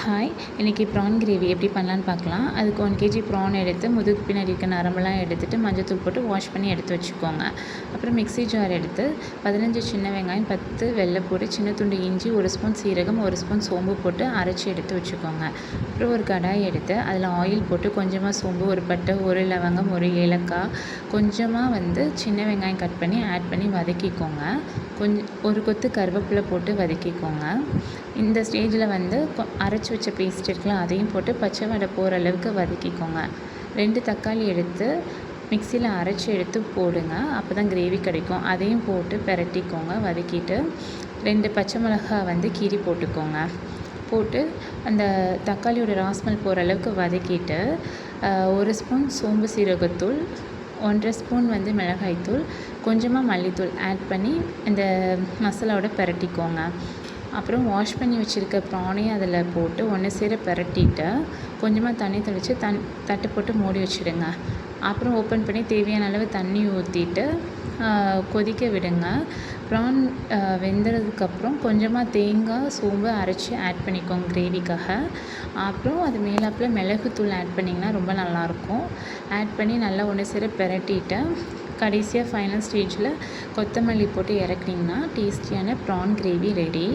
Hi, இன்றைக்கி prawn gravy எப்படி பண்ணலான்னு பார்க்கலாம். அதுக்கு 1 கேஜி ப்ரான் எடுத்து முதுகு பின்னாடி இருக்க நரம்பெல்லாம் எடுத்துகிட்டு மஞ்சத்தூள் போட்டு வாஷ் பண்ணி எடுத்து வச்சுக்கோங்க. அப்புறம் மிக்ஸி ஜார் எடுத்து 15 சின்ன வெங்காயம், 10 வெள்ளைப்பூடு, சின்ன துண்டு இஞ்சி, 1 ஸ்பூன் சீரகம், 1 ஸ்பூன் சோம்பு போட்டு அரைச்சி எடுத்து வச்சுக்கோங்க. அப்புறம் ஒரு கடாய் எடுத்து அதில் ஆயில் போட்டு கொஞ்சமாக சோம்பு, ஒரு பட்டை, ஒரு லவங்கம், ஒரு ஏலக்காய், கொஞ்சமாக சின்ன வெங்காயம் கட் பண்ணி ஆட் பண்ணி வதக்கிக்கோங்க. ஒரு கொத்து கருவேப்பிலை போட்டு வதக்கிக்கோங்க. இந்த ஸ்டேஜில் அரைச்சி வச்ச பேஸ்ட் இருக்குல்ல, அதையும் போட்டு பச்சை வடை போகிற அளவுக்கு வதக்கிக்கோங்க. 2 தக்காளி எடுத்து மிக்சியில் அரைச்சி எடுத்து போடுங்க. அப்போ தான் கிரேவி கிடைக்கும். அதையும் போட்டு பிரட்டிக்கோங்க. வதக்கிட்டு 2 பச்சை மிளகாய் கீரி போட்டுக்கோங்க. போட்டு அந்த தக்காளியோட ராஸ்மல் போகிற அளவுக்கு வதக்கிட்டு 1 ஸ்பூன் சோம்பு சீரகத்தூள், 1.5 ஸ்பூன் மிளகாய்த்தூள், கொஞ்சமாக மல்லித்தூள் ஆட் பண்ணி இந்த மசாலாவோட பிரட்டிக்கோங்க. அப்புறம் வாஷ் பண்ணி வச்சுருக்க ப்ரானையும் அதில் போட்டு ஒன்று சேர பிரட்டிட்டு கொஞ்சமாக தண்ணி தெளித்து தட்டு போட்டு மூடி வச்சுடுங்க. அப்புறம் ஓப்பன் பண்ணி தேவையான அளவு தண்ணி ஊற்றிட்டு கொதிக்க விடுங்க. ப்ரான் வெந்ததுக்கப்புறம் கொஞ்சமாக தேங்காய், சோம்பு அரைச்சி ஆட் பண்ணிக்கோங்க கிரேவிக்காக. அப்புறம் அது மேலாப்பில் மிளகுத்தூள் ஆட் பண்ணிங்கன்னா ரொம்ப நல்லாயிருக்கும். ஆட் பண்ணி நல்லா ஒன்று சேர பிரட்டிட்டு கடைசியாக ஃபைனல் ஸ்டேஜில் கொத்தமல்லி போட்டு இறக்குனிங்கன்னா டேஸ்டியான ப்ரான் கிரேவி ரெடி.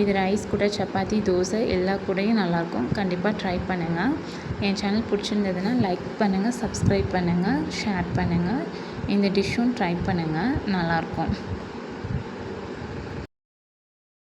இது ரைஸ் கூட, சப்பாத்தி, தோசை எல்லா கூடயும் நல்லாயிருக்கும். கண்டிப்பாக ட்ரை பண்ணுங்கள். என் சேனல் பிடிச்சிருந்ததுன்னா லைக் பண்ணுங்கள், சப்ஸ்கிரைப் பண்ணுங்கள், ஷேர் பண்ணுங்கள். இந்த டிஷ்ஷும் ட்ரை பண்ணுங்கள், நல்லாயிருக்கும்.